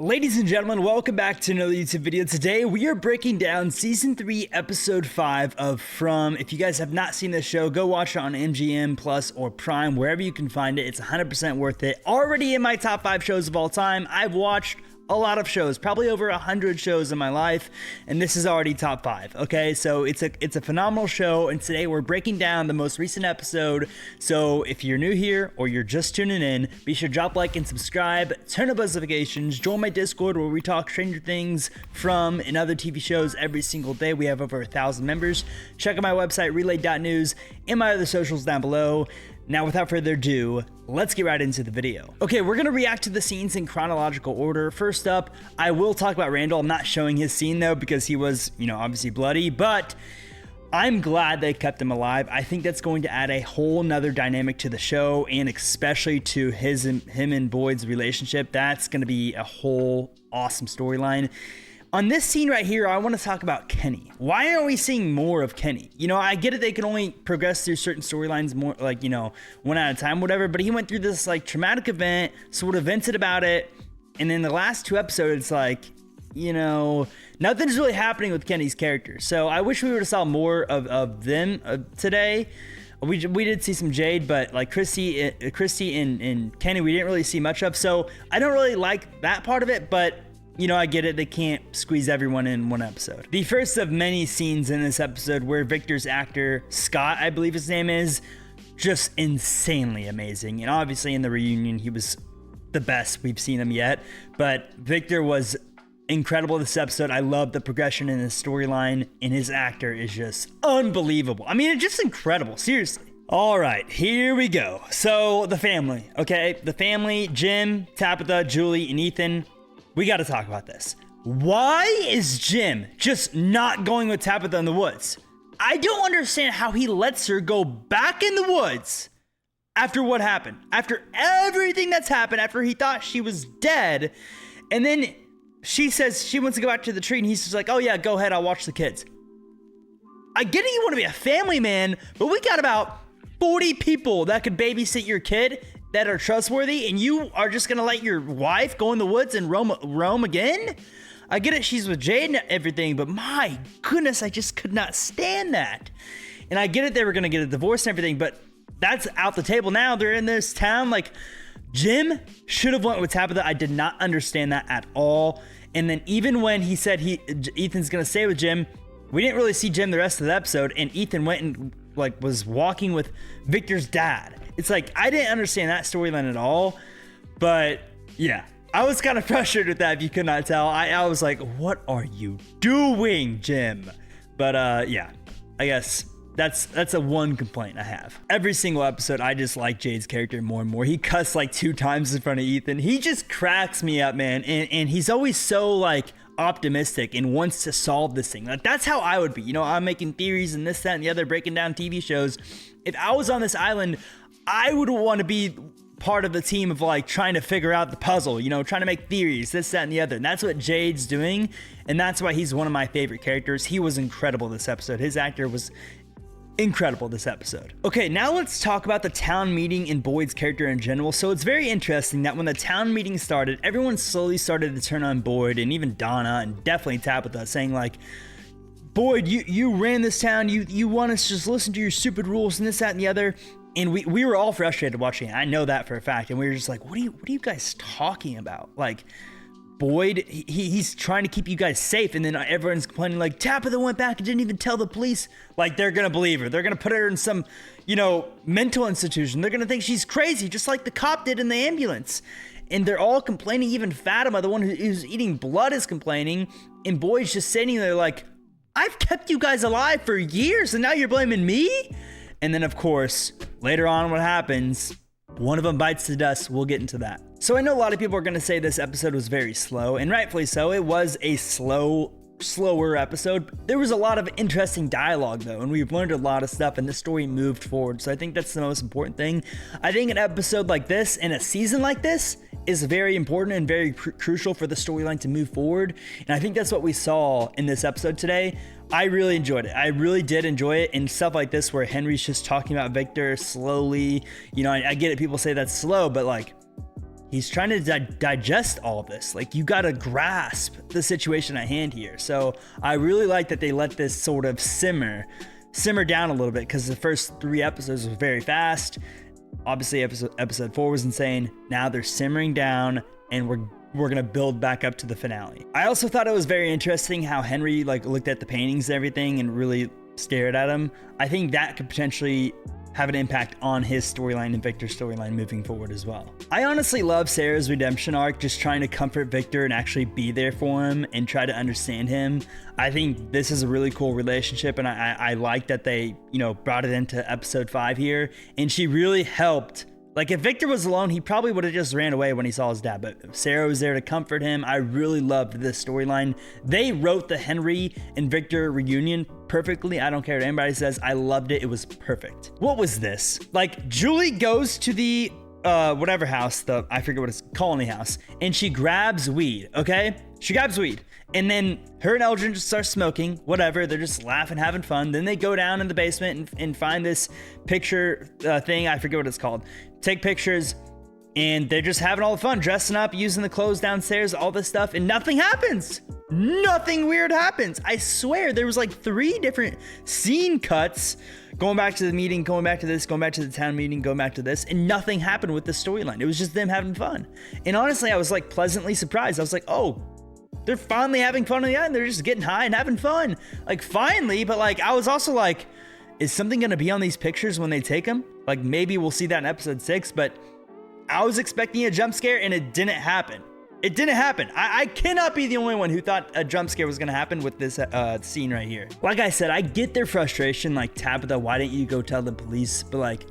Ladies and gentlemen, welcome back to another YouTube video. Today we are breaking down Season 3, Episode 5 of From. If you guys have not seen this show, go watch it on MGM Plus or Prime, wherever you can find it. It's 100% worth it. Already in my top 5 shows of all time. I've watched a lot of shows, probably over 100 shows in my life, and this is already top 5. Okay, so it's a phenomenal show, and today we're breaking down the most recent episode. So if you're new here or you're just tuning in, be sure to drop a like and subscribe, turn on notifications, join my Discord where we talk Stranger Things, From, and other TV shows every single day. We have over 1,000 members. Check out my website relay.news and my other socials down below. Now, without further ado, let's get right into the video. Okay, we're gonna react to the scenes in chronological order. First up, I will talk about Randall. I'm not showing his scene though because he was, obviously bloody, but I'm glad they kept him alive. I think that's going to add a whole nother dynamic to the show, and especially to him and Boyd's relationship. That's gonna be a whole awesome storyline. On this scene right here, I want to talk about Kenny. Why aren't we seeing more of Kenny? I get it, they can only progress through certain storylines more, like, one at a time, whatever, but he went through this, like, traumatic event, sort of vented about it, and in the last 2 episodes, like, nothing's really happening with Kenny's character. So I wish we would have saw more of them today. We did see some Jade, but, like, Christy and Kenny, we didn't really see much of, so I don't really like that part of it, but I get it, they can't squeeze everyone in one episode. The first of many scenes in this episode where Victor's actor, Scott, I believe his name is, just insanely amazing. And obviously in the reunion, he was the best we've seen him yet. But Victor was incredible this episode. I love the progression in his storyline, and his actor is just unbelievable. I mean, it's just incredible, seriously. All right, here we go. So the family, okay? The family, Jim, Tabitha, Julie, and Ethan. We got to talk about this. Why is Jim just not going with Tabitha in the woods? I don't understand how he lets her go back in the woods after what happened. After everything that's happened, after he thought she was dead. And then she says she wants to go back to the tree, and he's just like, oh yeah, go ahead, I'll watch the kids. I get it, you want to be a family man, but we got about 40 people that could babysit your kid that are trustworthy, and you are just gonna let your wife go in the woods and roam again? I get it, she's with Jade and everything, but my goodness, I just could not stand that. And I get it, they were gonna get a divorce and everything, but that's out the table now. They're in this town. Like, Jim should have went with Tabitha. I did not understand that at all. And then even when he said Ethan's gonna stay with Jim, we didn't really see Jim the rest of the episode, and Ethan went and was walking with Victor's dad. It's like, I didn't understand that storyline at all, but yeah, I was kind of frustrated with that, if you could not tell. I was like, what are you doing, Jim? But yeah, I guess that's a one complaint I have. Every single episode, I just like Jade's character more and more. He cussed like 2 times in front of Ethan. He just cracks me up, man, and he's always so, like, optimistic and wants to solve this thing. Like, that's how I would be. I'm making theories and this, that, and the other, breaking down TV shows. If I was on this island, I would want to be part of the team of, like, trying to figure out the puzzle, trying to make theories, this, that, and the other. And that's what Jade's doing, and that's why he's one of my favorite characters. He was incredible this episode. His actor was incredible this episode. Okay, now let's talk about the town meeting and Boyd's character in general. So it's very interesting that when the town meeting started, everyone slowly started to turn on Boyd, and even Donna, and definitely Tabitha, saying, like, Boyd, you ran this town, you want us to just listen to your stupid rules and this, that, and the other. And we were all frustrated watching it. I know that for a fact. And we were just like, what are you guys talking about? Like, Boyd, he's trying to keep you guys safe. And then everyone's complaining, like, Tabitha went back and didn't even tell the police. Like, they're going to believe her. They're going to put her in some, mental institution. They're going to think she's crazy, just like the cop did in the ambulance. And they're all complaining. Even Fatima, the one who's eating blood, is complaining. And Boyd's just sitting there like, I've kept you guys alive for years, and now you're blaming me? And then, of course, later on, what happens, one of them bites the dust. We'll get into that. So I know a lot of people are going to say this episode was very slow, and rightfully so. It was a slower episode. There was a lot of interesting dialogue, though, and we've learned a lot of stuff, and the story moved forward. So I think that's the most important thing. I think an episode like this and a season like this is very important and very crucial for the storyline to move forward. And I think that's what we saw in this episode today. I really enjoyed it. I really did enjoy it, and stuff like this where Henry's just talking about Victor slowly. I get it, people say that's slow, but, like, he's trying to digest all of this. Like, you got to grasp the situation at hand here. So I really like that they let this sort of simmer down a little bit, because the first 3 episodes were very fast. Obviously episode 4 was insane. Now they're simmering down, and we're gonna build back up to the finale. I also thought it was very interesting how Henry like looked at the paintings and everything and really stared at them. I think that could potentially have an impact on his storyline and Victor's storyline moving forward as well. I honestly love Sarah's redemption arc, just trying to comfort Victor and actually be there for him and try to understand him. I think this is a really cool relationship, and I like that they, you know, brought it into episode 5 here, and she really helped. Like, if Victor was alone, he probably would have just ran away when he saw his dad, but Sarah was there to comfort him. I really loved this storyline. They wrote the Henry and Victor reunion perfectly. I don't care what anybody says. I loved it. It was perfect. What was this? Like, Julie goes to the whatever house, I forget what it's, colony house, and she grabs weed, okay? She grabs weed. And then her and Eldrin just start smoking, whatever. They're just laughing, having fun. Then they go down in the basement and find this picture thing. I forget what it's called. Take pictures, and they're just having all the fun, dressing up, using the clothes downstairs, all this stuff, and nothing happens. Nothing weird happens. I swear there was like 3 different scene cuts, going back to the meeting, going back to this, going back to the town meeting, going back to this, and nothing happened with the storyline. It was just them having fun. And honestly, I was like pleasantly surprised. I was like, oh, they're finally having fun in the end. They're just getting high and having fun. Like, finally, but like, I was also like, is something gonna be on these pictures when they take them? Like, maybe we'll see that in episode 6, but I was expecting a jump scare and it didn't happen. It didn't happen. I cannot be the only one who thought a jump scare was gonna happen with this scene right here. Like I said, I get their frustration, like, Tabitha, why didn't you go tell the police? But like,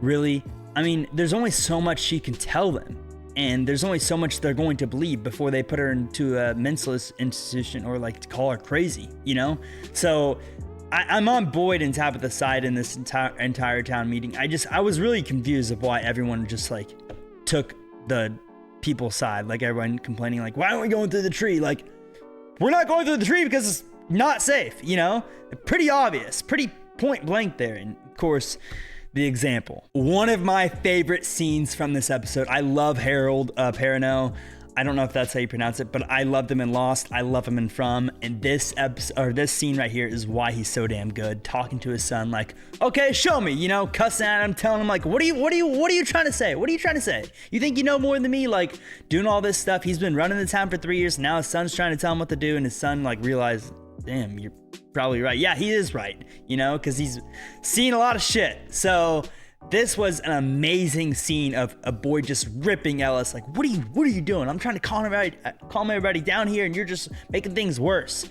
really? I mean, there's only so much she can tell them. And there's only so much they're going to believe before they put her into a mental institution or like to call her crazy, you know? So I'm on Boyd and Tabitha's side in this entire town meeting. I was really confused of why everyone just like took the people's side. Like, everyone complaining like, why aren't we going through the tree? Like, we're not going through the tree because it's not safe, you know? Pretty obvious, pretty point blank there. And of course, the example. One of my favorite scenes from this episode. I love Harold Perrineau. I don't know if that's how you pronounce it, but I loved him in Lost. I love him in From. And this episode, or this scene right here, is why he's so damn good. Talking to his son, like, okay, show me. You know, cussing at him, telling him like, what are you trying to say? What are you trying to say? You think you know more than me? Like, doing all this stuff. He's been running the town for 3 years. Now his son's trying to tell him what to do, and his son like realized, damn, you're probably right. Yeah, he is right, you know, because he's seen a lot of shit. So this was an amazing scene of a boy just ripping Ellis, like, what are you doing? I'm trying to calm everybody down here, and you're just making things worse.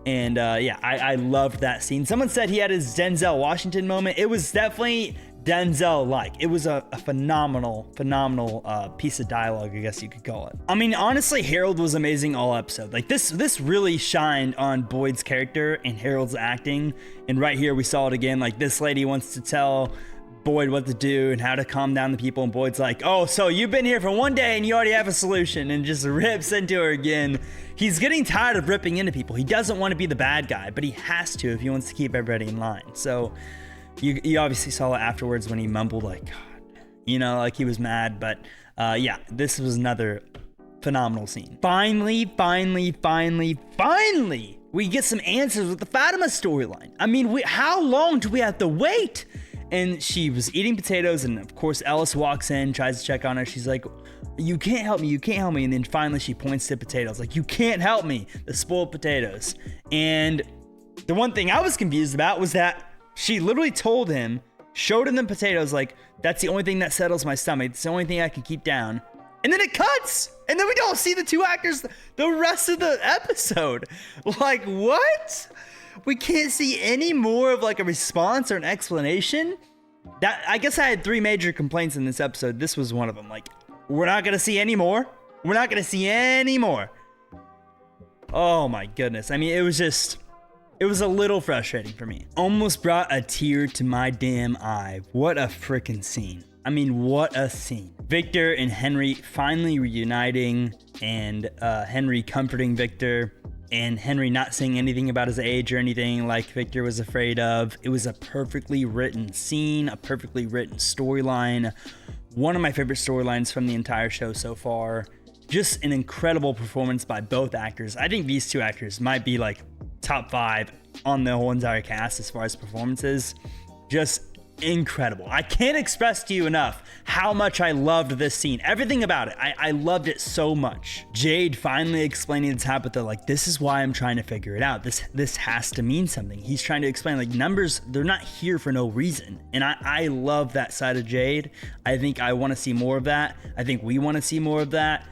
And yeah, I loved that scene. Someone said he had his Denzel Washington moment. It was definitely Denzel-like. It was a phenomenal piece of dialogue, I guess you could call it. I mean, honestly, Harold was amazing all episode. Like, this really shined on Boyd's character and Harold's acting. And right here, we saw it again. Like, this lady wants to tell Boyd what to do and how to calm down the people, and Boyd's like, oh, so you've been here for 1 day and you already have a solution, and just rips into her again. He's getting tired of ripping into people. He doesn't want to be the bad guy, but he has to if he wants to keep everybody in line. So you obviously saw it afterwards when he mumbled like, God, you know, like he was mad. But yeah, this was another phenomenal scene. Finally, we get some answers with the Fatima storyline. I mean, how long do we have to wait? And she was eating potatoes, and of course Ellis walks in, tries to check on her. She's like, you can't help me. And then finally she points to potatoes, like, you can't help me, the spoiled potatoes. And the one thing I was confused about was that she literally told him, showed him the potatoes, like, that's the only thing that settles my stomach. It's the only thing I can keep down. And then it cuts, and then we don't see the 2 actors the rest of the episode. Like, what? We can't see any more of like a response or an explanation. That, I guess I had 3 major complaints in this episode. This was one of them. Like, we're not gonna see any more. We're not gonna see any more. Oh my goodness. I mean, it was a little frustrating for me. Almost brought a tear to my damn eye. What a freaking scene. I mean, what a scene. Victor and Henry finally reuniting, and Henry comforting Victor, and Henry not saying anything about his age or anything like Victor was afraid of. It was a perfectly written scene, a perfectly written storyline. One of my favorite storylines from the entire show so far. Just an incredible performance by both actors. I think these two actors might be like top 5 on the whole entire cast as far as performances. Just incredible. I can't express to you enough how much I loved this scene. Everything about it. I loved it so much. Jade finally explaining to Tabitha, like, this is why I'm trying to figure it out. This has to mean something. He's trying to explain, like, numbers, they're not here for no reason. And I love that side of Jade. I think I want to see more of that. I think we want to see more of that.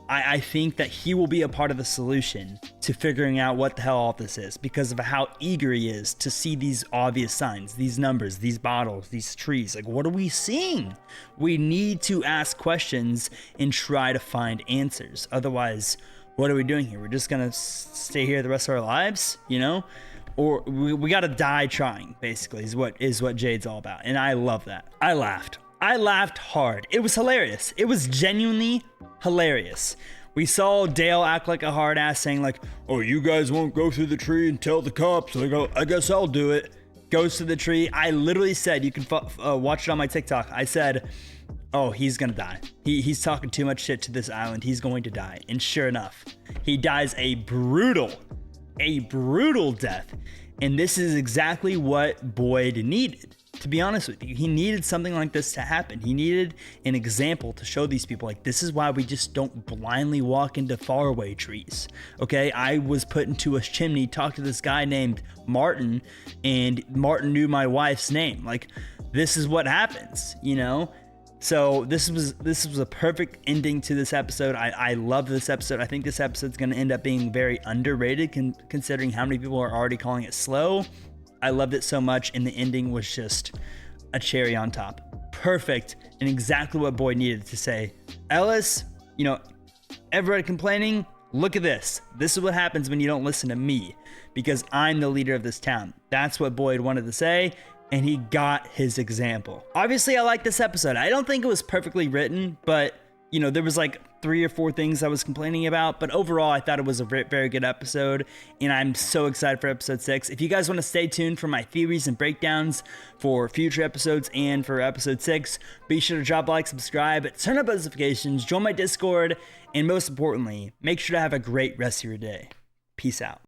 I think that he will be a part of the solution to figuring out what the hell all this is, because of how eager he is to see these obvious signs, these numbers, these bottles, these trees. Like, what are we seeing? We need to ask questions and try to find answers. Otherwise, what are we doing here? We're just gonna stay here the rest of our lives, you know? Or we gotta die trying, basically, is what Jade's all about. And I love that. I laughed hard. It was hilarious. It was genuinely hilarious. We saw Dale act like a hard ass, saying like, oh, you guys won't go through the tree and tell the cops. I guess I'll do it. Goes to the tree. I literally said, you can watch it on my TikTok. I said, oh, he's gonna die. He's talking too much shit to this island. He's going to die. And sure enough, he dies a brutal death. And this is exactly what Boyd needed. To be honest with you, he needed something like this to happen. He needed an example to show these people, like, this is why we just don't blindly walk into faraway trees. Okay, I was put into a chimney, talked to this guy named Martin, and Martin knew my wife's name. Like, this is what happens, you know? So this was a perfect ending to this episode. I love this episode. I think this episode's going to end up being very underrated considering how many people are already calling it slow. I loved it so much, and the ending was just a cherry on top. Perfect, and exactly what Boyd needed to say. Ellis, you know, everybody complaining, look at this. This is what happens when you don't listen to me, because I'm the leader of this town. That's what Boyd wanted to say, and he got his example. Obviously, I like this episode. I don't think it was perfectly written, but, you know, there was like 3 or 4 things I was complaining about, but overall I thought it was a very good episode, and I'm so excited for episode 6. If you guys want to stay tuned for my theories and breakdowns for future episodes and for episode 6, be sure to drop a like, subscribe, turn on notifications, join my Discord, and most importantly, make sure to have a great rest of your day. Peace out.